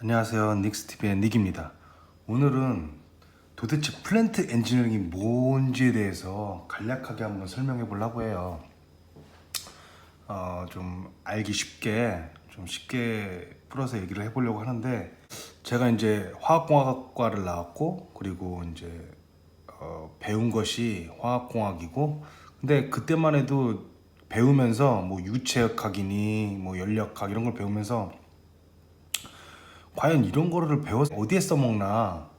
안녕하세요. 닉스TV의 닉입니다. 오늘은 도대체 플랜트 엔지니어링이 뭔지에 대해서 간략하게 한번 설명해 보려고 해요. 좀 알기 쉽게, 좀 쉽게 풀어서 얘기를 해보려고 하는데, 제가 이제 화학공학과를 나왔고, 그리고 이제 배운 것이 화학공학이고, 근데 그때만 해도 배우면서 뭐 유체역학이니 뭐 연력학 이런 걸 배우면서 과연 이런 거를 배워서 어디에 써먹나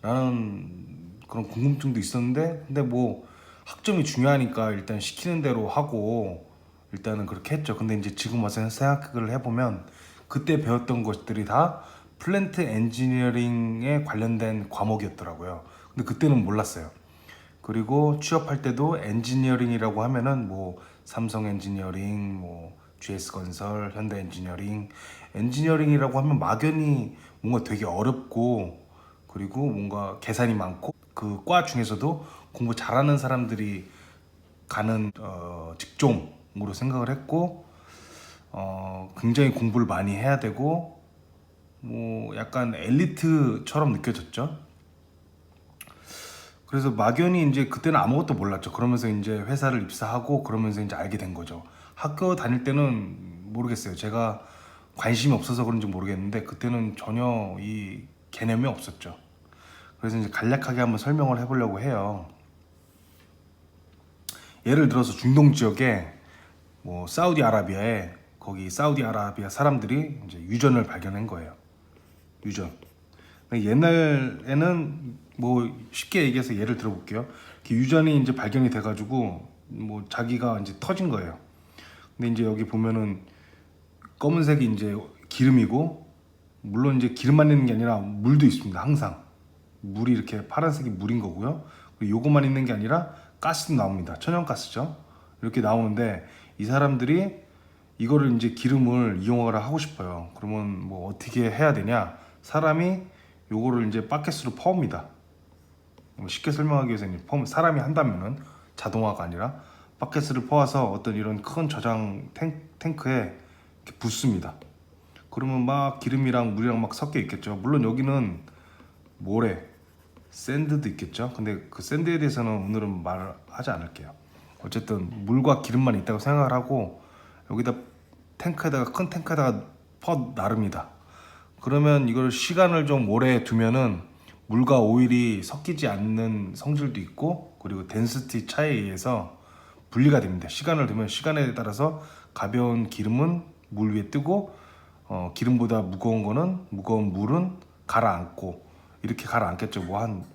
라는 그런 궁금증도 있었는데, 근데 뭐 학점이 중요하니까 일단 시키는 대로 하고 일단은 그렇게 했죠. 근데 이제 지금 와서 생각을 해보면 그때 배웠던 것들이 다 플랜트 엔지니어링에 관련된 과목이었더라고요. 근데 그때는 몰랐어요. 그리고 취업할 때도 엔지니어링이라고 하면은 뭐 삼성 엔지니어링, 뭐 GS 건설, 현대 엔지니어링, 엔지니어링이라고 하면 막연히 뭔가 되게 어렵고 그리고 뭔가 계산이 많고 그 과 중에서도 공부 잘하는 사람들이 가는 직종으로 생각을 했고 굉장히 공부를 많이 해야 되고 뭐 약간 엘리트처럼 느껴졌죠. 그래서 막연히 이제 그때는 아무것도 몰랐죠. 그러면서 이제 회사를 입사하고 그러면서 이제 알게 된 거죠. 학교 다닐 때는 모르겠어요. 제가 관심이 없어서 그런지 모르겠는데 그때는 전혀 이 개념이 없었죠. 그래서 이제 간략하게 한번 설명을 해보려고 해요. 예를 들어서 중동 지역에 뭐 사우디아라비아에 거기 사우디아라비아 사람들이 이제 유전을 발견한 거예요. 유전. 옛날에는 뭐 쉽게 얘기해서 예를 들어볼게요. 유전이 이제 발견이 돼가지고 뭐 자기가 이제 터진 거예요. 근데 이제 여기 보면은 검은색이 이제 기름이고 물론 이제 기름만 있는 게 아니라 물도 있습니다. 항상 물이 이렇게 파란색이 물인 거고요. 그리고 요것만 있는 게 아니라 가스도 나옵니다. 천연가스죠. 이렇게 나오는데 이 사람들이 이거를 이제 기름을 이용을 하고 싶어요. 그러면 뭐 어떻게 해야 되냐? 사람이 요거를 이제 바켓으로 퍼옵니다. 쉽게 설명하기 위해서 사람이 한다면은 자동화가 아니라 바켓을 퍼와서 어떤 이런 큰 저장 탱크에 이렇게 붓습니다. 그러면 막 기름이랑 물이랑 막 섞여 있겠죠. 물론 여기는 모래, 샌드도 있겠죠. 근데 그 샌드에 대해서는 오늘은 말하지 않을게요. 어쨌든 물과 기름만 있다고 생각을 하고 여기다 탱크에다가 큰 탱크에다가 퍼 나릅니다. 그러면 이걸 시간을 좀 오래 두면은 물과 오일이 섞이지 않는 성질도 있고 그리고 덴시티 차이에 의해서 분리가 됩니다. 시간을 두면 시간에 따라서 가벼운 기름은 물 위에 뜨고 기름보다 무거운 거는 무거운 물은 가라앉고 이렇게 가라앉겠죠. 뭐 한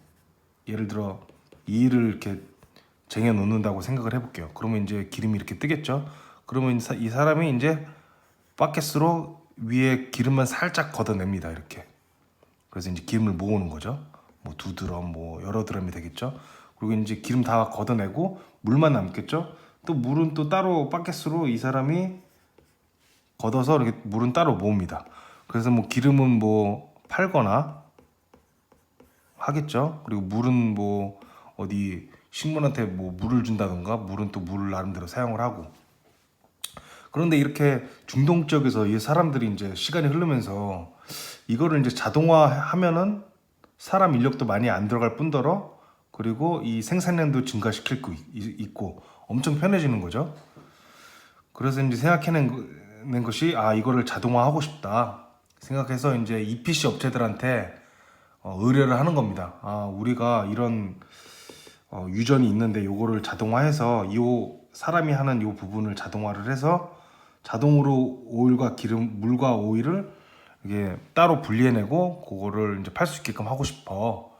예를 들어 2일을 이렇게 쟁여 놓는다고 생각을 해볼게요. 그러면 이제 기름이 이렇게 뜨겠죠. 그러면 이 사람이 이제 바켓으로 위에 기름만 살짝 걷어냅니다. 이렇게. 그래서 이제 기름을 모으는 거죠. 뭐 두 드럼, 뭐 여러 드럼이 되겠죠. 그리고 이제 기름 다 걷어내고 물만 남겠죠. 또 물은 또 따로 바켓으로 이 사람이 걷어서 이렇게 물은 따로 모읍니다. 그래서 뭐 기름은 뭐 팔거나 하겠죠. 그리고 물은 뭐 어디 식물한테 뭐 물을 준다던가 물은 또 물을 나름대로 사용을 하고. 그런데 이렇게 중동 지역에서 이 사람들이 이제 시간이 흐르면서 이거를 이제 자동화하면은 사람 인력도 많이 안 들어갈 뿐더러 그리고 이 생산량도 증가시킬 거 있고 엄청 편해지는 거죠. 그래서 이제 생각해낸 것이 이거를 자동화하고 싶다 생각해서 이제 EPC 업체들한테 의뢰를 하는 겁니다. 우리가 이런 유전이 있는데 요거를 자동화해서 이 사람이 하는 요 부분을 자동화를 해서 자동으로 오일과 기름, 물과 오일을 이게 따로 분리해내고 그거를 이제 팔 수 있게끔 하고 싶어.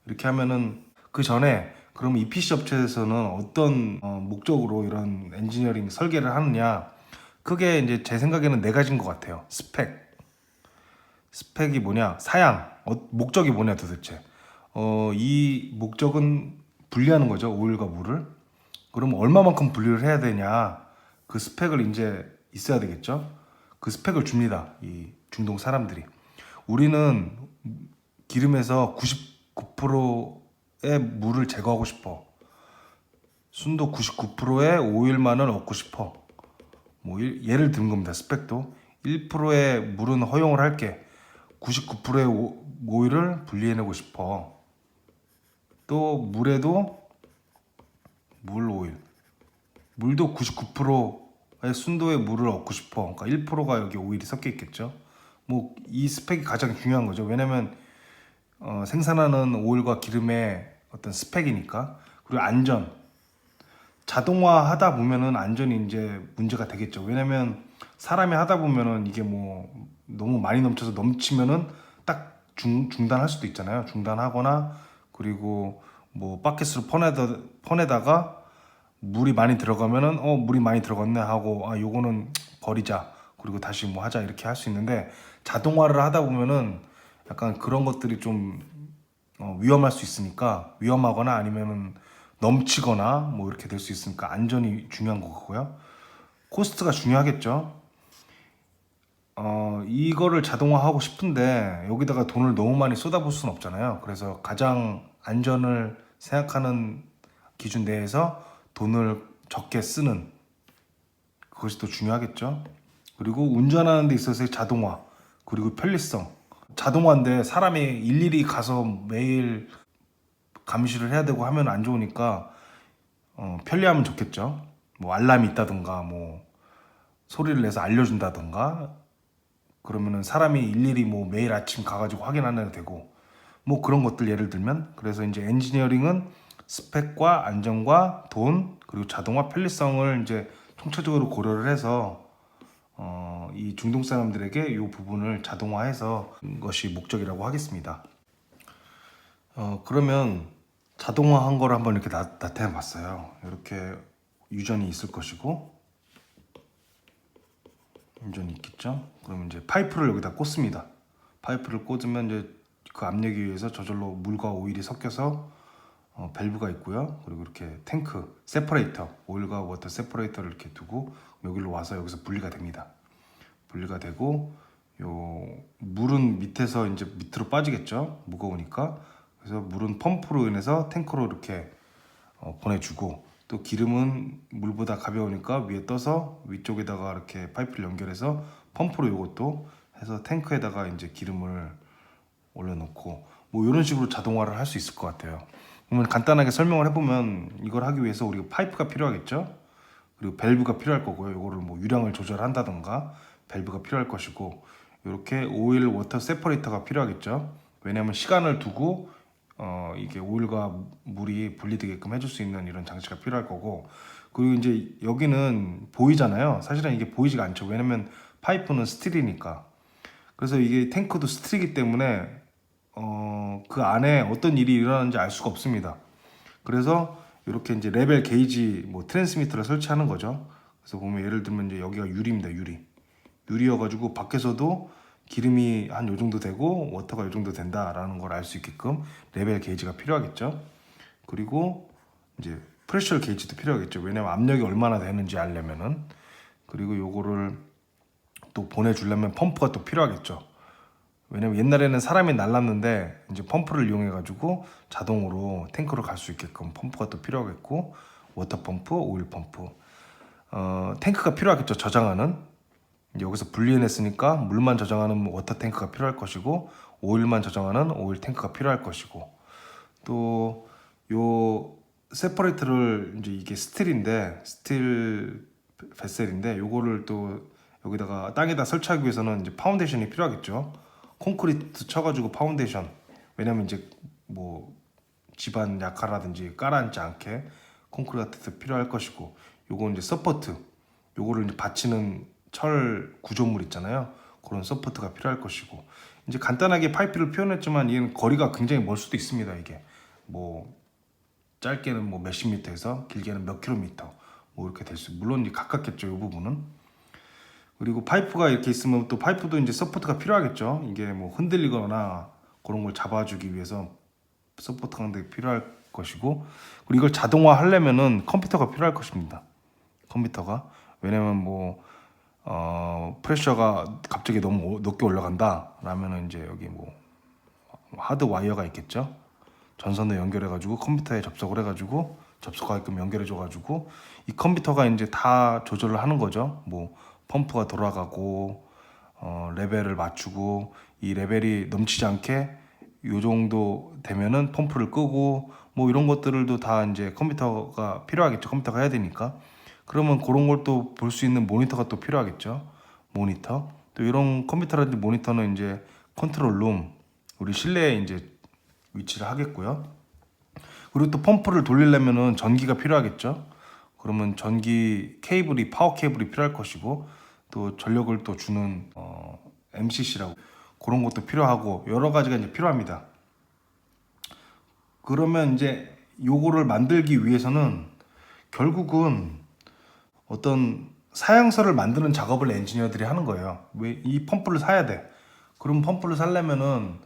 이렇게 하면은 그 전에 그럼 이 PC 업체에서는 어떤 목적으로 이런 엔지니어링 설계를 하느냐? 그게 이제 제 생각에는 네 가지인 것 같아요. 스펙이 뭐냐? 사양, 목적이 뭐냐 도대체? 이 목적은 분리하는 거죠. 오일과 물을. 그럼 얼마만큼 분리를 해야 되냐? 그 스펙을 이제 있어야 되겠죠. 그 스펙을 줍니다. 이 중동 사람들이. 우리는 기름에서 99%의 물을 제거하고 싶어. 순도 99%의 오일만을 얻고 싶어. 뭐 예를 드는 겁니다. 스펙도 1%의 물은 허용을 할게. 99%의 오일을 분리해내고 싶어. 또 물에도 물 오일, 물도 99%의 순도의 물을 얻고 싶어. 그러니까 1%가 여기 오일이 섞여 있겠죠. 뭐 이 스펙이 가장 중요한 거죠. 왜냐면 생산하는 오일과 기름의 어떤 스펙이니까. 그리고 안전, 자동화 하다 보면은 안전이 이제 문제가 되겠죠. 왜냐면 사람이 하다 보면은 이게 뭐 너무 많이 넘쳐서 넘치면은 딱 중단할 수도 있잖아요. 중단하거나, 그리고 뭐 바켓으로 퍼내다가 물이 많이 들어가면은 물이 많이 들어갔네 하고 요거는 버리자, 그리고 다시 뭐 하자, 이렇게 할 수 있는데, 자동화를 하다 보면은 약간 그런 것들이 좀 위험할 수 있으니까, 위험하거나 아니면은 넘치거나 뭐 이렇게 될 수 있으니까 안전이 중요한 거고요. 코스트가 중요하겠죠. 이거를 자동화하고 싶은데 여기다가 돈을 너무 많이 쏟아부을 수는 없잖아요. 그래서 가장 안전을 생각하는 기준 내에서 돈을 적게 쓰는, 그것이 더 중요하겠죠. 그리고 운전하는 데 있어서의 자동화, 그리고 편리성. 자동화인데 사람이 일일이 가서 매일 감시를 해야 되고 하면 안 좋으니까 편리하면 좋겠죠. 뭐 알람이 있다든가, 뭐 소리를 내서 알려준다든가, 그러면은 사람이 일일이 뭐 매일 아침 가가지고 확인하는 되고, 뭐 그런 것들 예를 들면. 그래서 이제 엔지니어링은 스펙과 안전과 돈, 그리고 자동화 편리성을 이제 총체적으로 고려를 해서 이 중동 사람들에게 이 부분을 자동화해서 것이 목적이라고 하겠습니다. 그러면 자동화한 거를 한번 이렇게 나타내 봤어요. 이렇게 유전이 있을 것이고, 유전이 있겠죠. 그러면 이제 파이프를 여기다 꽂습니다. 파이프를 꽂으면 이제 그 압력에 의해서 저절로 물과 오일이 섞여서 밸브가 있고요. 그리고 이렇게 탱크 세퍼레이터, 오일과 워터 세퍼레이터를 이렇게 두고 여기로 와서 여기서 분리가 됩니다. 분리가 되고, 요 물은 밑에서 이제 밑으로 빠지겠죠. 무거우니까. 그래서 물은 펌프로 인해서 탱크로 이렇게 보내주고, 또 기름은 물보다 가벼우니까 위에 떠서 위쪽에다가 이렇게 파이프를 연결해서 펌프로 이것도 해서 탱크에다가 이제 기름을 올려놓고, 뭐 이런 식으로 자동화를 할 수 있을 것 같아요. 그러면 간단하게 설명을 해보면, 이걸 하기 위해서 우리가 파이프가 필요하겠죠. 그리고 밸브가 필요할 거고요. 이거를 뭐 유량을 조절한다던가 밸브가 필요할 것이고, 이렇게 오일 워터 세퍼레이터가 필요하겠죠. 왜냐하면 시간을 두고 이게 오일과 물이 분리되게끔 해줄 수 있는 이런 장치가 필요할 거고, 그리고 이제 여기는 보이잖아요. 사실은 이게 보이지가 않죠. 왜냐면 파이프는 스틸이니까. 그래서 이게 탱크도 스틸이기 때문에 그 안에 어떤 일이 일어나는지 알 수가 없습니다. 그래서 이렇게 이제 레벨 게이지 뭐 트랜스미터를 설치하는 거죠. 그래서 보면 예를 들면 이제 여기가 유리입니다. 유리여가지고 밖에서도 기름이 한 요 정도 되고 워터가 요 정도 된다라는 걸 알 수 있게끔 레벨 게이지가 필요하겠죠. 그리고 이제 프레셔 게이지도 필요하겠죠. 왜냐면 압력이 얼마나 되는지 알려면은. 그리고 요거를 또 보내주려면 펌프가 또 필요하겠죠. 왜냐면 옛날에는 사람이 날랐는데 이제 펌프를 이용해 가지고 자동으로 탱크로 갈 수 있게끔 펌프가 또 필요하겠고, 워터 펌프, 오일 펌프, 탱크가 필요하겠죠. 저장하는. 여기서 분리해냈으니까 물만 저장하는 워터 탱크가 필요할 것이고, 오일만 저장하는 오일 탱크가 필요할 것이고, 또 요 세퍼레이터를 이제 이게 스틸 베셀인데, 요거를 또 여기다가 땅에다 설치하기 위해서는 이제 파운데이션이 필요하겠죠. 콘크리트 쳐가지고 파운데이션. 왜냐면 이제 뭐 집안 약화라든지 깔아앉지 않게 콘크리트도 필요할 것이고, 요거 이제 서포트, 요거를 이제 받치는 철 구조물 있잖아요. 그런 서포트가 필요할 것이고, 이제 간단하게 파이프를 표현했지만 얘는 거리가 굉장히 멀 수도 있습니다. 이게 뭐 짧게는 뭐 몇십 미터에서 길게는 몇 킬로미터 뭐 이렇게 될 수, 물론 이제 가깝겠죠. 이 부분은. 그리고 파이프가 이렇게 있으면 또 파이프도 이제 서포트가 필요하겠죠. 이게 뭐 흔들리거나 그런 걸 잡아주기 위해서 서포트가 필요할 것이고, 그리고 이걸 자동화 하려면은 컴퓨터가 필요할 것입니다. 컴퓨터가. 왜냐면 뭐 프레셔가 갑자기 너무 높게 올라간다 라면은 이제 여기 뭐 하드 와이어가 있겠죠. 전선을 연결해 가지고 컴퓨터에 접속을 해 가지고 접속하게끔 연결해 줘 가지고 이 컴퓨터가 이제 다 조절을 하는 거죠. 뭐 펌프가 돌아가고 레벨을 맞추고 이 레벨이 넘치지 않게 요 정도 되면은 펌프를 끄고 뭐 이런 것들도 다 이제 컴퓨터가 필요하겠죠. 컴퓨터가 해야 되니까. 그러면 그런 걸 또 볼 수 있는 모니터가 또 필요하겠죠. 모니터. 또 이런 컴퓨터라든지 모니터는 이제 컨트롤 룸, 우리 실내에 이제 위치를 하겠고요. 그리고 또 펌프를 돌리려면은 전기가 필요하겠죠. 그러면 전기 케이블이 파워 케이블이 필요할 것이고 또 전력을 또 주는 MCC라고 그런 것도 필요하고 여러 가지가 이제 필요합니다. 그러면 이제 요거를 만들기 위해서는 결국은 어떤 사양서를 만드는 작업을 엔지니어들이 하는 거예요. 왜 이 펌프를 사야 돼? 그럼 펌프를 사려면은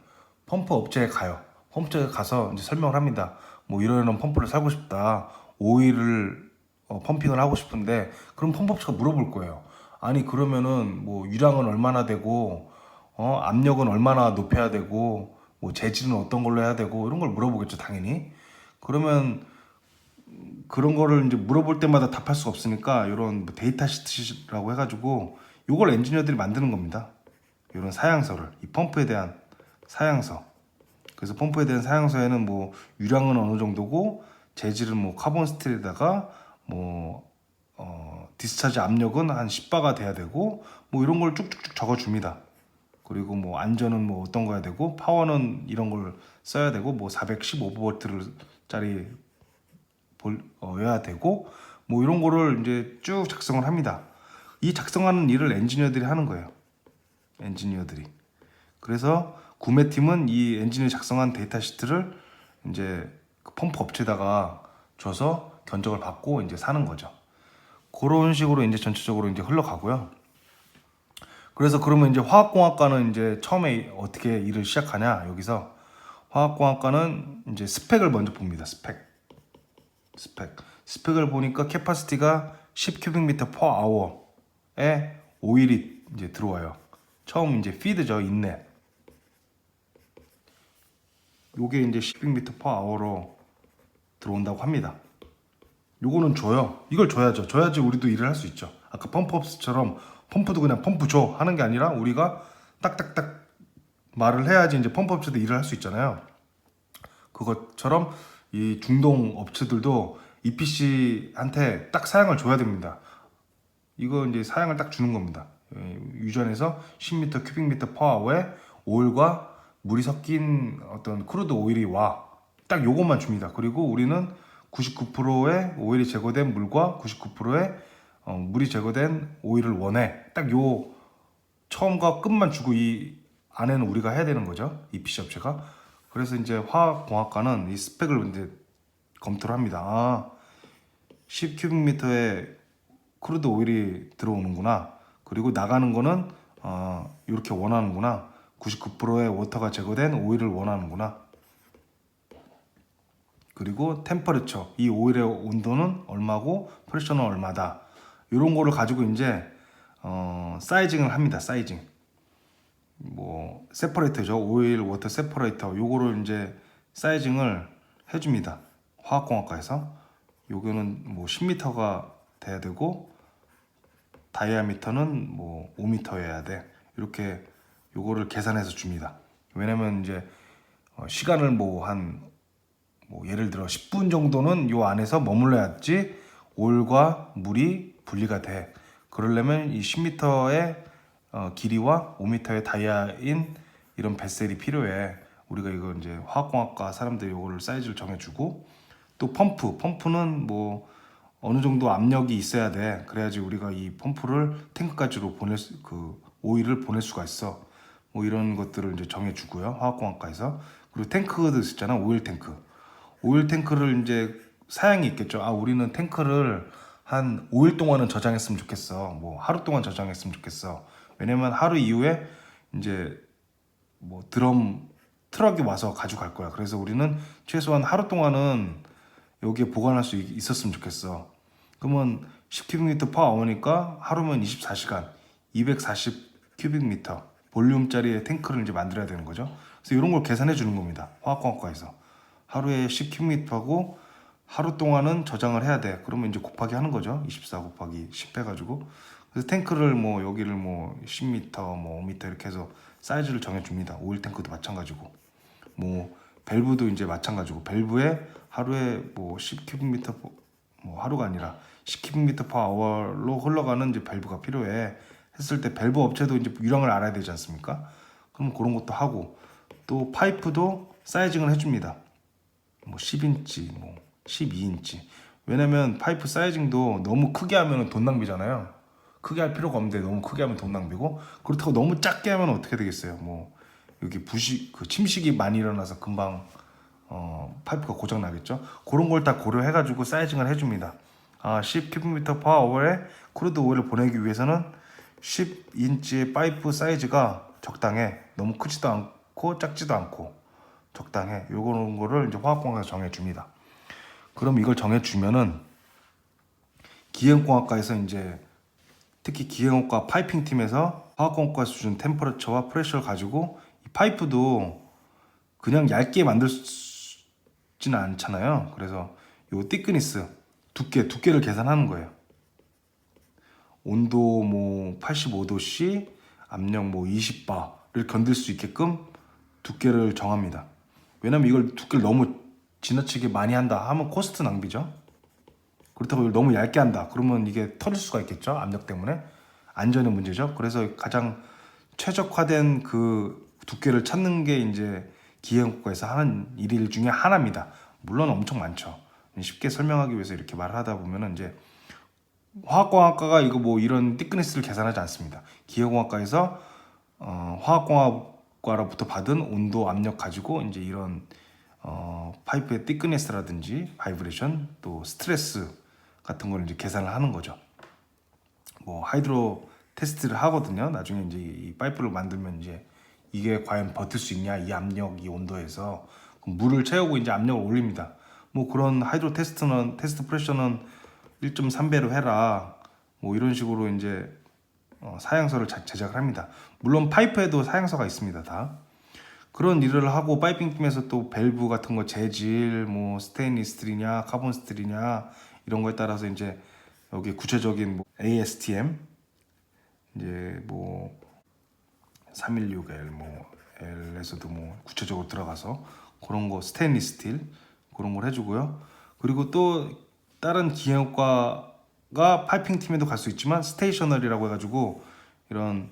펌프 업체에 가요. 펌프에 가서 이제 설명을 합니다. 뭐 이런 펌프를 사고 싶다. 오일을 펌핑을 하고 싶은데 그럼 펌프 업체가 물어볼 거예요. 아니 그러면은 뭐 유량은 얼마나 되고 압력은 얼마나 높여야 되고 뭐 재질은 어떤 걸로 해야 되고 이런 걸 물어보겠죠, 당연히. 그러면 그런 거를 이제 물어볼 때마다 답할 수가 없으니까 이런 뭐 데이터 시트라고 해가지고 이걸 엔지니어들이 만드는 겁니다. 이런 사양서를 이 펌프에 대한 사양서. 그래서 펌프에 대한 사양서에는 뭐 유량은 어느 정도고 재질은 뭐 카본 스틸에다가 뭐 디스차지 압력은 한 10바가 돼야 되고 뭐 이런 걸 쭉쭉쭉 적어줍니다. 그리고 뭐 안전은 뭐 어떤 거야 되고 파워는 이런 걸 써야 되고 뭐 415V짜리 여야 되고 뭐 이런 거를 이제 쭉 작성을 합니다. 이 작성하는 일을 엔지니어들이 하는 거예요. 엔지니어들이. 그래서 구매팀은 이 엔지니어 작성한 데이터 시트를 이제 그 펌프 업체에다가 줘서 견적을 받고 이제 사는 거죠. 그런 식으로 이제 전체적으로 이제 흘러가고요. 그래서 그러면 이제 화학공학과는 이제 처음에 어떻게 일을 시작하냐? 여기서 화학공학과는 이제 스펙을 먼저 봅니다. 스펙을 보니까 캐파시티가 10큐빅미터 per hour에 오일이 이제 들어와요. 처음 이제 피드죠, 인넷. 요게 이제 10큐빅미터 per hour로 들어온다고 합니다. 요거는 줘요. 이걸 줘야죠. 줘야지 우리도 일을 할 수 있죠. 아까 펌프업스처럼 펌프도 그냥 펌프 줘 하는 게 아니라 우리가 딱딱딱 말을 해야지 이제 펌프업체도 일을 할 수 있잖아요. 그것처럼 이 중동 업체들도 EPC한테 딱 사양을 줘야 됩니다. 이거 이제 사양을 딱 주는 겁니다. 유전에서 10m 큐빅미터 per hour에 오일과 물이 섞인 어떤 크루드 오일이 와. 딱 요것만 줍니다. 그리고 우리는 99%의 오일이 제거된 물과 99%의 물이 제거된 오일을 원해. 딱 요 처음과 끝만 주고 이 안에는 우리가 해야 되는 거죠. EPC 업체가. 그래서 이제 화학공학과는 이 스펙을 이제 검토를 합니다. 아, 10큐빅미터의 크루드 오일이 들어오는구나. 그리고 나가는 거는 이렇게 원하는구나. 99%의 워터가 제거된 오일을 원하는구나. 그리고 템퍼레처, 이 오일의 온도는 얼마고 프레셔는 얼마다. 이런 거를 가지고 이제 사이징을 합니다. 사이징. 뭐 세퍼레이터죠. 오일 워터 세퍼레이터. 요거를 이제 사이징을 해줍니다. 화학공학과에서. 요거는 뭐 10m가 돼야 되고 다이아미터는 뭐 5m여야 돼. 이렇게 요거를 계산해서 줍니다. 왜냐면 이제 시간을 뭐 예를 들어 10분 정도는 요 안에서 머물러야지 오일과 물이 분리가 돼. 그러려면 이 10m의 길이와 5m의 다이아인 이런 뱃셀이 필요해. 우리가 이거 이제 화학공학과 사람들이 이거를 사이즈를 정해주고 또 펌프는 뭐 어느 정도 압력이 있어야 돼. 그래야지 우리가 이 펌프를 탱크까지로 그 오일을 보낼 수가 있어. 뭐 이런 것들을 이제 정해주고요. 화학공학과에서. 그리고 탱크도 있잖아. 오일 탱크. 오일 탱크를 이제 사양이 있겠죠. 아, 우리는 탱크를 한 5일 동안은 저장했으면 좋겠어. 뭐 하루 동안 저장했으면 좋겠어. 왜냐면 하루 이후에 이제 뭐 트럭이 와서 가져갈 거야. 그래서 우리는 최소한 하루 동안은 여기에 보관할 수 있었으면 좋겠어. 그러면 10큐빅미터 per hour니까 하루면 24시간 240 큐빅미터 볼륨짜리의 탱크를 이제 만들어야 되는 거죠. 그래서 이런 걸 계산해 주는 겁니다. 화학공학과에서. 하루에 10큐빅미터고 하루 동안은 저장을 해야 돼. 그러면 이제 곱하기 하는 거죠. 24 곱하기 10 해가지고. 그래서 탱크를 뭐 여기를 뭐 10m, 뭐 5m 이렇게 해서 사이즈를 정해줍니다. 오일 탱크도 마찬가지고, 뭐 밸브도 이제 마찬가지고, 밸브에 하루에 뭐 10큐빅미터, 뭐 하루가 아니라 10큐빅미터 per hour로 흘러가는 이제 밸브가 필요해 했을 때 밸브 업체도 이제 유형을 알아야 되지 않습니까? 그럼 그런 것도 하고, 또 파이프도 사이징을 해줍니다. 뭐 10인치, 뭐 12인치. 왜냐면 파이프 사이징도 너무 크게 하면 돈 낭비잖아요. 크게 할 필요가 없는데 너무 크게 하면 돈 낭비고, 그렇다고 너무 작게 하면 어떻게 되겠어요? 뭐 여기 침식이 많이 일어나서 금방 파이프가 고장 나겠죠. 그런 걸 다 고려해가지고 사이징을 해줍니다. 10큐비미터 per hour에 크루드 오일을 보내기 위해서는 10인치의 파이프 사이즈가 적당해. 너무 크지도 않고 작지도 않고 적당해. 요런 거를 이제 화학공학에서 정해줍니다. 그럼 이걸 정해주면은 기행공학과에서 이제 특히 기행학과 파이핑 팀에서 화학공학과에서 준 템퍼러처와 프레셔를 가지고 이 파이프도 그냥 얇게 만들지는 않잖아요. 그래서 요 thickness 두께를 계산하는 거예요. 온도 뭐 85도씨, 압력 뭐 20바를 견딜 수 있게끔 두께를 정합니다. 왜냐면 이걸 두께를 너무 지나치게 많이 한다 하면 코스트 낭비죠. 그렇다고 이걸 너무 얇게 한다 그러면 이게 터질 수가 있겠죠. 압력 때문에. 안전의 문제죠. 그래서 가장 최적화된 그 두께를 찾는 게 이제 기계공학과에서 하는 일 중에 하나입니다. 물론 엄청 많죠. 쉽게 설명하기 위해서 이렇게 말을 하다 보면은 이제 화학공학과가 이거 뭐 이런 thickness를 계산하지 않습니다. 기계공학과에서 화학공학과로부터 받은 온도, 압력 가지고 이제 이런 파이프의 thickness라든지 바이브레이션, 또 스트레스 같은 걸 이제 계산을 하는 거죠. 뭐 하이드로 테스트를 하거든요. 나중에 이제 이 파이프를 만들면 이제 이게 과연 버틸 수 있냐, 이 압력, 이 온도에서 물을 채우고 이제 압력을 올립니다. 뭐 그런 하이드로 테스트 프레셔는 1.3배로 해라. 뭐 이런 식으로 이제 사양서를 제작을 합니다. 물론 파이프에도 사양서가 있습니다. 다. 그런 일을 하고 파이핑 팀에서 또 밸브 같은 거 재질, 뭐 스테인리스 스틸이냐, 카본 스틸이냐 이런 거에 따라서 이제 여기 구체적인 뭐 ASTM 이제 뭐 316L 뭐 L에서도 뭐 구체적으로 들어가서 그런 거 스테인리스 스틸 그런 걸 해주고요. 그리고 또 다른 기계학과가 파이핑 팀에도 갈 수 있지만 스테이셔너리라고 해가지고 이런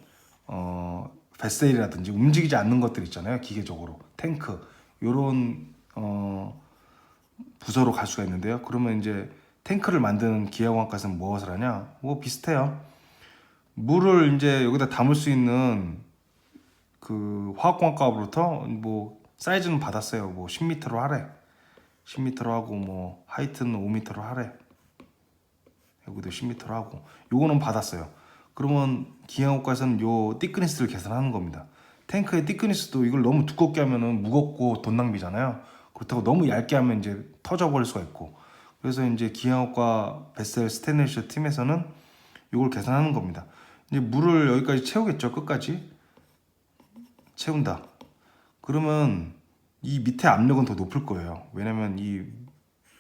뱃셀이라든지 움직이지 않는 것들 있잖아요. 기계적으로 탱크 요런 부서로 갈 수가 있는데요. 그러면 이제 탱크를 만드는 기계공학과에서는 무엇을 하냐? 뭐 비슷해요. 물을 이제 여기다 담을 수 있는 그 화학공학과로부터 뭐 사이즈는 받았어요. 뭐 10m로 하래. 10m로 하고 뭐 하이트는 5m로 하래. 여기도 10m로 하고 요거는 받았어요. 그러면 기계학과에서는 요 thickness를 계산하는 겁니다. 탱크의 thickness도 이걸 너무 두껍게 하면은 무겁고 돈 낭비잖아요. 그렇다고 너무 얇게 하면 이제 터져버릴 수가 있고. 그래서 이제 기계학과 베셀 스테인리스 팀에서는 이걸 계산하는 겁니다. 이제 물을 여기까지 채우겠죠. 끝까지 채운다. 그러면 이 밑에 압력은 더 높을 거예요. 왜냐면 이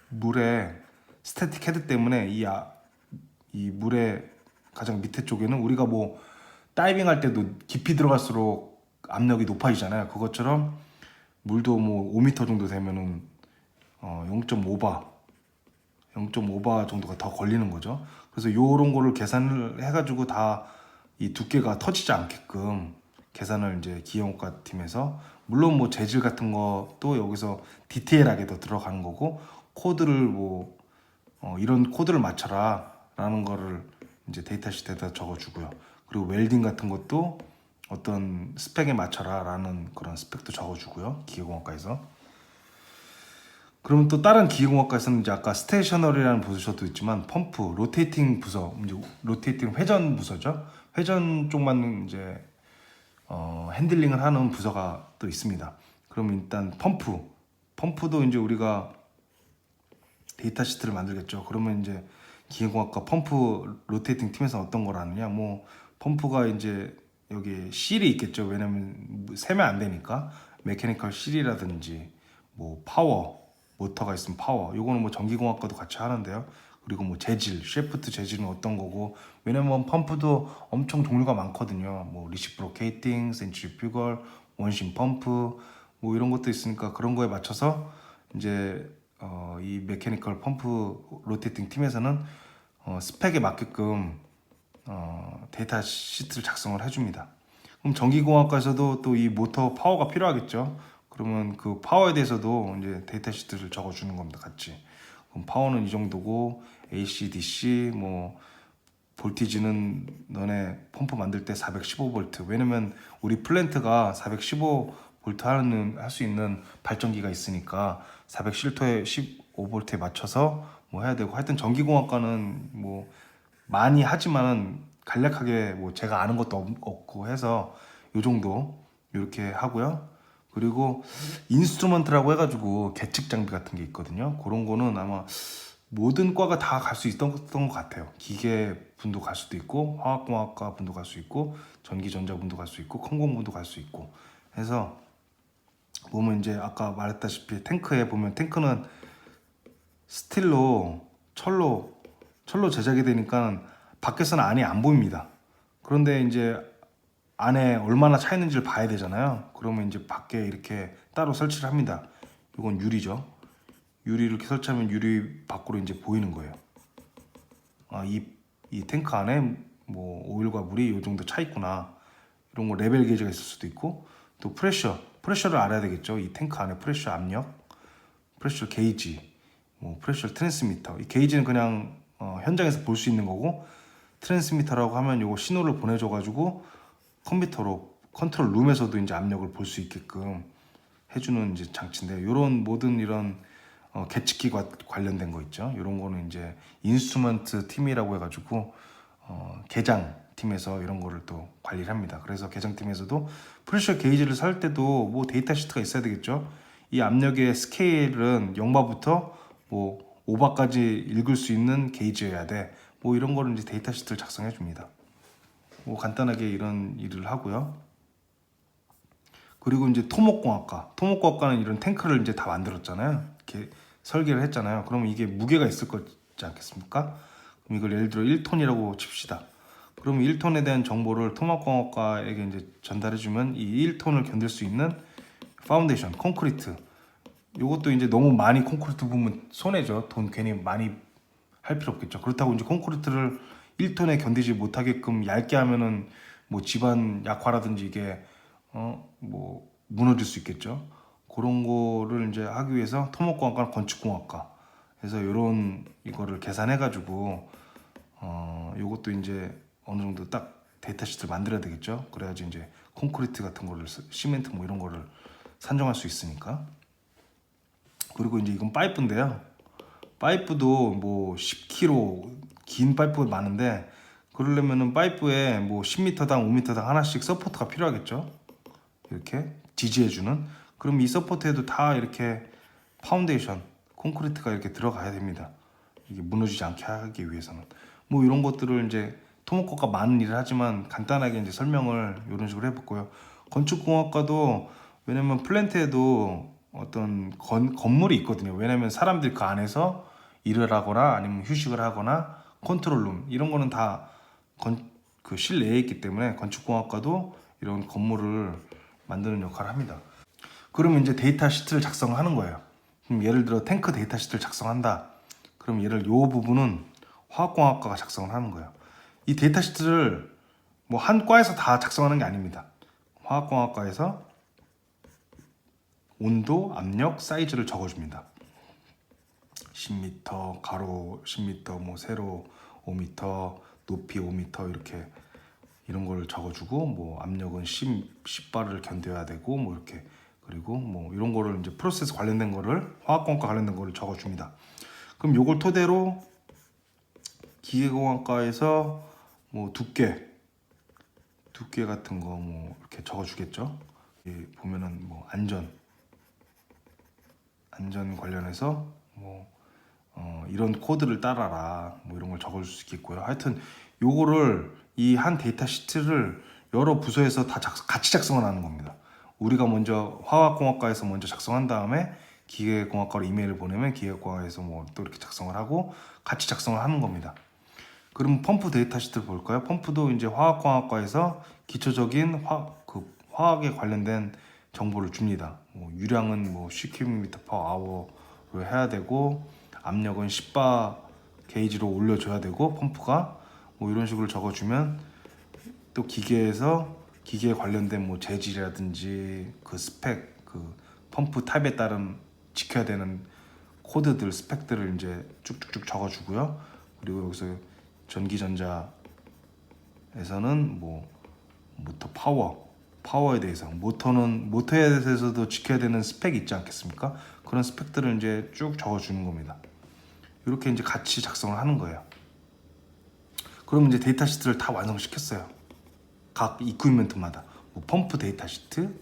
물의 스태틱 헤드 때문에 이 물의 가장 밑에 쪽에는 우리가 뭐 다이빙 할 때도 깊이 들어갈수록 압력이 높아지잖아요. 그것처럼 물도 뭐 5m 정도 되면은 0.5바 정도가 더 걸리는 거죠. 그래서 요런 거를 계산을 해가지고 다 이 두께가 터지지 않게끔 계산을 이제 기계공학과 팀에서 물론 뭐 재질 같은 것도 여기서 디테일하게 더 들어가는 거고 코드를 뭐 이런 코드를 맞춰라 라는 거를 이제 데이터 시트에다 적어주고요. 그리고 웰딩 같은 것도 어떤 스펙에 맞춰라 라는 그런 스펙도 적어주고요. 기계공학과에서. 그럼 또 다른 기계공학과에서는 이제 아까 스테이셔너리라는 부서도 있지만 펌프, 로테이팅 부서, 이제 로테이팅 회전 부서죠. 회전 쪽만 이제 핸들링을 하는 부서가 또 있습니다. 그럼 일단 펌프도 이제 우리가 데이터 시트를 만들겠죠. 그러면 이제 기계공학과 펌프 로테이팅 팀에서 어떤 걸 하느냐? 뭐 펌프가 이제 여기 실이 있겠죠. 왜냐면 세면 안 되니까 메케니컬 실이라든지 뭐 파워 모터가 있으면 파워. 요거는 뭐 전기공학과도 같이 하는데요. 그리고 뭐 재질, 셰프트 재질은 어떤 거고, 왜냐면 펌프도 엄청 종류가 많거든요. 뭐 리시프로케이팅, 센트리퓨걸, 원심 펌프 뭐 이런 것도 있으니까 그런 거에 맞춰서 이제 이 메케니컬 펌프 로테이팅 팀에서는 스펙에 맞게끔 데이터 시트를 작성을 해줍니다. 그럼 전기공학과에서도 또 이 모터 파워가 필요하겠죠. 그러면 그 파워에 대해서도 이제 데이터 시트를 적어주는 겁니다. 같이. 그럼 파워는 이 정도고 AC, DC, 뭐 볼티지는 너네 펌프 만들 때 415V. 왜냐면 우리 플랜트가 415V 할 수 있는 발전기가 있으니까 407토에 15V에 맞춰서 뭐 해야 되고, 하여튼 전기공학과는 뭐 많이 하지만은 간략하게 뭐 제가 아는 것도 없고 해서 요 정도 이렇게 하고요. 그리고 인스트루먼트라고 해가지고 계측 장비 같은 게 있거든요. 그런 거는 아마 모든 과가 다 갈 수 있던 것 같아요. 기계 분도 갈 수도 있고, 화학공학과 분도 갈 수 있고, 전기전자 분도 갈 수 있고, 컴공 분도 갈 수 있고 해서 보면 이제 아까 말했다시피 탱크에 보면 탱크는 스틸로 철로 제작이 되니까 밖에서는 안이 안 보입니다. 그런데 이제 안에 얼마나 차 있는지를 봐야 되잖아요. 그러면 이제 밖에 이렇게 따로 설치를 합니다. 이건 유리죠. 유리 이렇게 설치하면 유리 밖으로 이제 보이는 거예요. 이 탱크 안에 뭐 오일과 물이 이 정도 차 있구나. 이런 거 레벨 게이지가 있을 수도 있고, 또 프레셔를 알아야 되겠죠. 이 탱크 안에 프레셔 압력, 프레셔 게이지, 뭐 프레셔 트랜스미터. 이 게이지는 그냥 현장에서 볼 수 있는 거고, 트랜스미터라고 하면 요거 신호를 보내줘가지고 컴퓨터로 컨트롤 룸에서도 이제 압력을 볼 수 있게끔 해주는 이제 장치인데, 요런 모든 이런 계측기 관련된 거 있죠. 이런 거는 이제 인스트루먼트 팀이라고 해가지고 개장 팀에서 이런 거를 또 관리를 합니다. 그래서 개장 팀에서도 프레셔 게이지를 살 때도 뭐 데이터 시트가 있어야 되겠죠. 이 압력의 스케일은 0바부터 뭐 5바까지 읽을 수 있는 게이지여야 돼. 뭐 이런 거를 이제 데이터 시트를 작성해 줍니다. 뭐 간단하게 이런 일을 하고요. 그리고 이제 토목공학과는 이런 탱크를 이제 다 만들었잖아요. 이렇게 설계를 했잖아요. 그러면 이게 무게가 있을 거지 않겠습니까? 그럼 이걸 예를 들어 1톤이라고 칩시다. 그러면 1톤에 대한 정보를 토목공학과에게 이제 전달해주면 이 1톤을 견딜 수 있는 파운데이션, 콘크리트. 이것도 이제 너무 많이 콘크리트 부으면 손해죠. 돈 괜히 많이 할 필요 없겠죠. 그렇다고 이제 콘크리트를 1톤에 견디지 못하게끔 얇게 하면은 뭐 집안 약화라든지 이게 뭐 무너질 수 있겠죠. 그런 거를 이제 하기 위해서 토목공학과, 건축공학과 해서 이런 이거를 계산해 가지고 요것도 이제 어느 정도 딱 데이터 시트를 만들어야 되겠죠. 그래야지 이제 콘크리트 같은 거를 시멘트 뭐 이런 거를 산정할 수 있으니까. 그리고 이제 이건 파이프인데요. 파이프도 뭐 10km 긴 파이프가 많은데, 그러려면은 파이프에 뭐 10m당 5m당 하나씩 서포터가 필요하겠죠. 이렇게 지지해주는. 그럼 이 서포트에도 다 이렇게 파운데이션, 콘크리트가 이렇게 들어가야 됩니다. 이게 무너지지 않게 하기 위해서는. 뭐 이런 것들을 이제 토목공학과 많은 일을 하지만 간단하게 이제 설명을 이런 식으로 해봤고요. 건축공학과도 왜냐면 플랜트에도 어떤 건물이 있거든요. 왜냐면 사람들이 그 안에서 일을 하거나 아니면 휴식을 하거나 컨트롤룸 이런 거는 다 그 실내에 있기 때문에 건축공학과도 이런 건물을 만드는 역할을 합니다. 그러면 이제 데이터 시트를 작성하는 거예요. 그럼 예를 들어 탱크 데이터 시트를 작성한다. 그럼 얘를 요 부분은 화학공학과가 작성을 하는 거예요. 이 데이터 시트를 뭐 한 과에서 다 작성하는 게 아닙니다. 화학공학과에서 온도, 압력, 사이즈를 적어줍니다. 10m, 가로 10m, 뭐 세로 5m, 높이 5m 이렇게 이런 걸 적어주고, 뭐 압력은 10바를 견뎌야 되고 뭐 이렇게, 그리고 뭐 이런 거를 이제 프로세스 관련된 거를 화학공학과 관련된 거를 적어줍니다. 그럼 요걸 토대로 기계공학과에서 뭐 두께 같은 거 뭐 이렇게 적어주겠죠. 보면은 뭐 안전 관련해서 뭐 이런 코드를 따라라 뭐 이런 걸 적어줄 수 있겠고요. 하여튼 요거를 이 한 데이터 시트를 여러 부서에서 다 같이 작성을 하는 겁니다. 우리가 먼저 화학공학과에서 먼저 작성한 다음에 기계공학과로 이메일을 보내면 기계공학과에서 뭐 또 이렇게 작성을 하고 같이 작성을 하는 겁니다. 그럼 펌프 데이터 시트를 볼까요? 펌프도 이제 화학공학과에서 기초적인 화학에 관련된 정보를 줍니다. 뭐 유량은 뭐 10km/h로 해야 되고 압력은 10바 게이지로 올려줘야 되고 펌프가 뭐 이런 식으로 적어주면 또 기계에 관련된 뭐 재질이라든지 그 스펙, 그 펌프 타입에 따른 지켜야 되는 코드들, 스펙들을 이제 쭉쭉쭉 적어주고요. 그리고 여기서 전기전자에서는 뭐 모터 파워에 대해서 모터에 대해서도 지켜야 되는 스펙이 있지 않겠습니까? 그런 스펙들을 이제 쭉 적어주는 겁니다. 이렇게 이제 같이 작성을 하는 거예요. 그러면 이제 데이터 시트를 다 완성시켰어요. 각 이퀴프먼트마다 뭐 펌프 데이터 시트,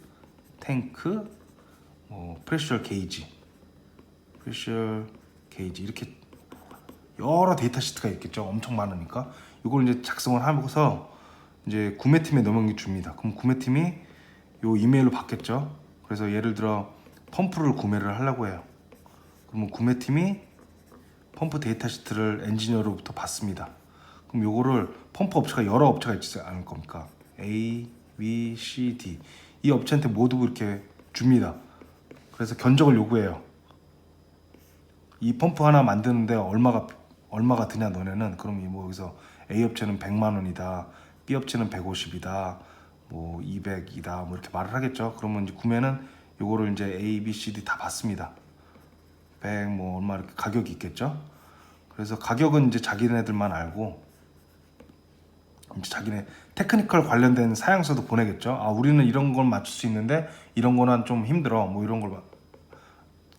탱크, 뭐 프레셔 게이지 이렇게 여러 데이터 시트가 있겠죠. 엄청 많으니까 이걸 이제 작성을 하고서 이제 구매팀에 넘겨줍니다. 그럼 구매팀이 요 이메일로 받겠죠. 그래서 예를 들어 펌프를 구매를 하려고 해요. 그러면 구매팀이 펌프 데이터 시트를 엔지니어로부터 받습니다. 그럼 요거를 펌프 업체가 여러 업체가 있지 않을 겁니까? A, B, C, D 이 업체한테 모두 이렇게 줍니다. 그래서 견적을 요구해요. 이 펌프 하나 만드는데 얼마가 드냐 너네는? 그럼 뭐 여기서 A 업체는 100만 원이다, B 업체는 150이다, 뭐 200이다, 뭐 이렇게 말을 하겠죠. 그러면 이제 구매는 요거를 이제 A, B, C, D 다 받습니다. 100 뭐 얼마 이렇게 가격이 있겠죠. 그래서 가격은 이제 자기네들만 알고 이제 자기네 테크니컬 관련된 사양서도 보내겠죠. 아 우리는 이런 걸 맞출 수 있는데 이런 거는 좀 힘들어. 뭐 이런 걸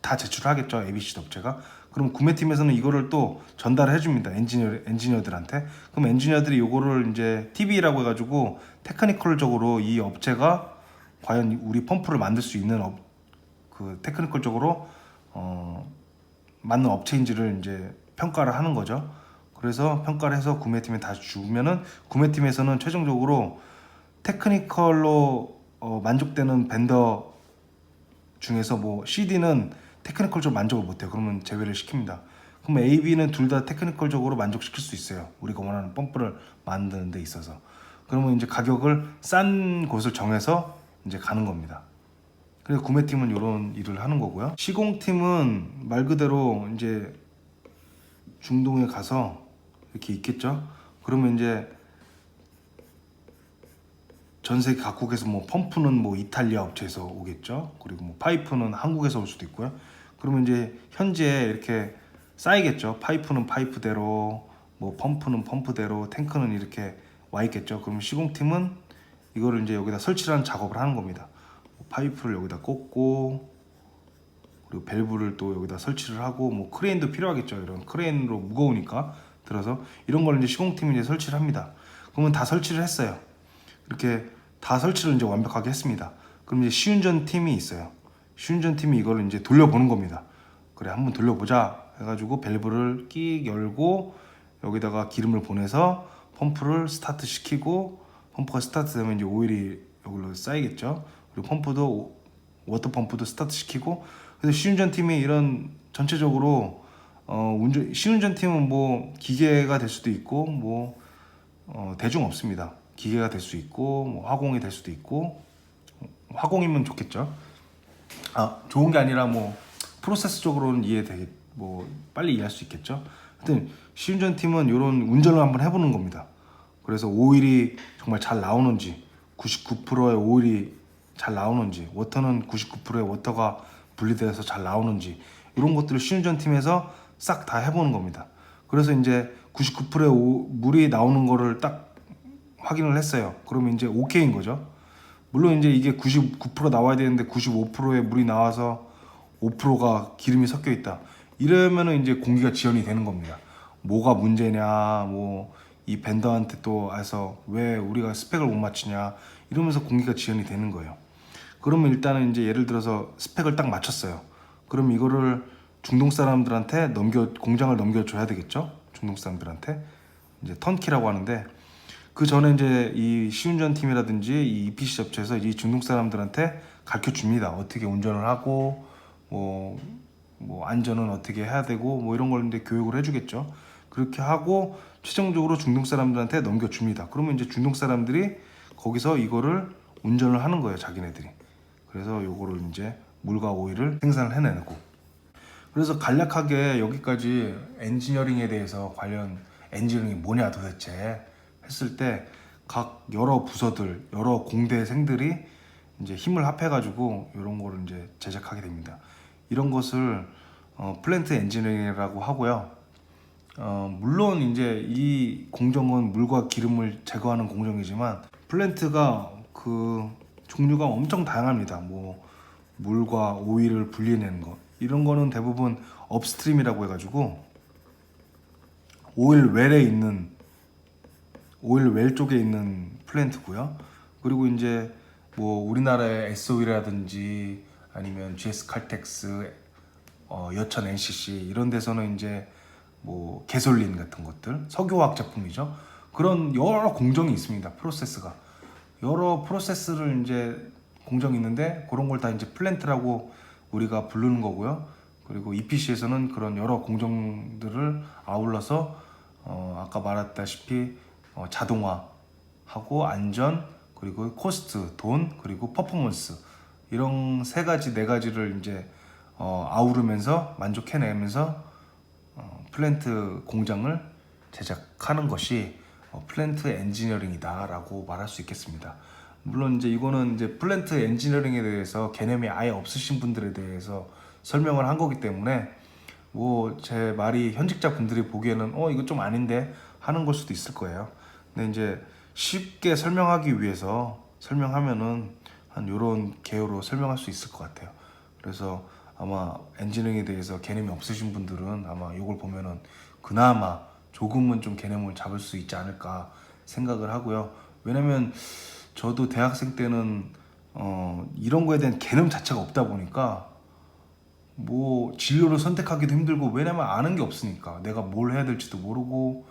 다 제출하겠죠. ABC 업체가. 그럼 구매팀에서는 이거를 또 전달을 해줍니다. 엔지니어들한테. 그럼 엔지니어들이 이거를 이제 TV라고 해가지고 테크니컬적으로 이 업체가 과연 우리 펌프를 만들 수 있는 그 테크니컬적으로 맞는 업체인지를 이제 평가를 하는 거죠. 그래서 평가를 해서 구매팀에 다시 주면은 구매팀에서는 최종적으로 테크니컬로 만족되는 벤더 중에서 뭐 CD는 테크니컬적으로 만족을 못해요. 그러면 제외를 시킵니다. 그럼 A, B는 둘 다 테크니컬적으로 만족시킬 수 있어요. 우리가 원하는 펌프를 만드는 데 있어서. 그러면 이제 가격을 싼 곳을 정해서 이제 가는 겁니다. 그래서 구매팀은 이런 일을 하는 거고요. 시공팀은 말 그대로 이제 중동에 가서 이렇게 있겠죠. 그러면 이제 전 세계 각국에서 뭐 펌프는 뭐 이탈리아 업체에서 오겠죠. 그리고 뭐 파이프는 한국에서 올 수도 있고요. 그러면 이제 현지에 이렇게 쌓이겠죠. 파이프는 파이프대로, 뭐 펌프는 펌프대로, 탱크는 이렇게 와 있겠죠. 그러면 시공팀은 이거를 이제 여기다 설치하는 작업을 하는 겁니다. 파이프를 여기다 꽂고, 그리고 밸브를 또 여기다 설치를 하고, 뭐 크레인도 필요하겠죠. 이런 크레인으로 무거우니까 들어서 이런 걸 이제 시공팀이 이제 설치를 합니다. 그러면 다 설치를 했어요. 이렇게 다 설치를 이제 완벽하게 했습니다. 그럼 이제 시운전 팀이 있어요. 시운전 팀이 이거를 이제 돌려보는 겁니다. 그래 한번 돌려보자 해가지고 밸브를 끼 열고 여기다가 기름을 보내서 펌프를 스타트 시키고 펌프가 스타트 되면 이제 오일이 여기로 쌓이겠죠. 그리고 펌프도 워터 펌프도 스타트 시키고 그래서 시운전 팀이 이런 전체적으로 시운전 팀은 뭐 기계가 될 수도 있고 뭐 대중 없습니다. 기계가 될 수 있고 뭐 화공이 될 수도 있고 화공이면 좋겠죠. 좋은 게 아니라 뭐 프로세스적으로는 이해되게 뭐 빨리 이해할 수 있겠죠. 하여튼 시운전 팀은 이런 운전을 한번 해보는 겁니다. 그래서 오일이 정말 잘 나오는지 99%의 오일이 잘 나오는지 워터는 99%의 워터가 분리돼서 잘 나오는지 이런 것들을 시운전 팀에서 싹 다 해보는 겁니다. 그래서 이제 99%의 물이 나오는 거를 딱 확인을 했어요. 그러면 이제 오케이인 거죠. 물론 이제 이게 99% 나와야 되는데 95%의 물이 나와서 5%가 기름이 섞여 있다. 이러면은 이제 공기가 지연이 되는 겁니다. 뭐가 문제냐, 뭐 이 벤더한테 또 해서 왜 우리가 스펙을 못 맞추냐 이러면서 공기가 지연이 되는 거예요. 그러면 일단은 이제 예를 들어서 스펙을 딱 맞췄어요. 그럼 이거를 중동 사람들한테 공장을 넘겨줘야 되겠죠. 중동 사람들한테 이제 턴키라고 하는데 그 전에 이제 이 시운전 팀이라든지 이 EPC 업체에서 이 중동 사람들한테 가르쳐 줍니다. 어떻게 운전을 하고 뭐 안전은 어떻게 해야 되고 뭐 이런 걸 이제 교육을 해주겠죠. 그렇게 하고 최종적으로 중동 사람들한테 넘겨줍니다. 그러면 이제 중동 사람들이 거기서 이거를 운전을 하는 거예요, 자기네들이. 그래서 요거를 이제 물과 오일을 생산을 해내고. 그래서 간략하게 여기까지 엔지니어링에 대해서 관련 엔지니어링이 뭐냐 도대체 했을 때 각 여러 부서들, 여러 공대생들이 이제 힘을 합해가지고 이런 거를 이제 제작하게 됩니다. 이런 것을 플랜트 엔지니어링이라고 하고요. 물론 이제 이 공정은 물과 기름을 제거하는 공정이지만 플랜트가 그 종류가 엄청 다양합니다. 뭐 물과 오일을 분리해내는 거 이런 거는 대부분 업스트림이라고 해가지고 오일 웰 쪽에 있는 플랜트고요. 그리고 이제 뭐 우리나라의 SO이라든지 아니면 GS 칼텍스, 여천 NCC 이런 데서는 이제 뭐 개솔린 같은 것들, 석유화학 제품이죠. 그런 여러 공정이 있습니다. 프로세스가 여러 프로세스를 이제 공정이 있는데 그런 걸 다 이제 플랜트라고 우리가 부르는 거고요. 그리고 EPC에서는 그런 여러 공정들을 아울러서 아까 말했다시피 자동화하고 안전 그리고 코스트, 돈 그리고 퍼포먼스 이런 세 가지 네 가지를 이제 아우르면서 만족해내면서 플랜트 공장을 제작하는 것이 플랜트 엔지니어링이다라고 말할 수 있겠습니다. 물론 이제 이거는 이제 플랜트 엔지니어링에 대해서 개념이 아예 없으신 분들에 대해서 설명을 한 거기 때문에 뭐 제 말이 현직자 분들이 보기에는 이거 좀 아닌데 하는 걸 수도 있을 거예요. 근데 이제 쉽게 설명하기 위해서 설명하면은 한 요런 개요로 설명할 수 있을 것 같아요. 그래서 아마 엔지니어링에 대해서 개념이 없으신 분들은 아마 이걸 보면은 그나마 조금은 좀 개념을 잡을 수 있지 않을까 생각을 하고요. 왜냐면 저도 대학생 때는 이런 거에 대한 개념 자체가 없다 보니까 뭐 진로를 선택하기도 힘들고 왜냐면 아는 게 없으니까 내가 뭘 해야 될지도 모르고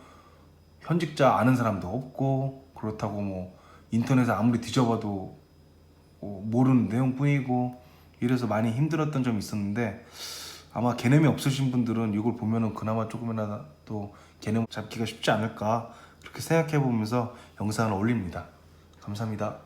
현직자 아는 사람도 없고 그렇다고 뭐 인터넷에 아무리 뒤져봐도 모르는 내용뿐이고 이래서 많이 힘들었던 점이 있었는데 아마 개념이 없으신 분들은 이걸 보면은 그나마 조금이라도 개념 잡기가 쉽지 않을까 그렇게 생각해 보면서 영상을 올립니다. 감사합니다.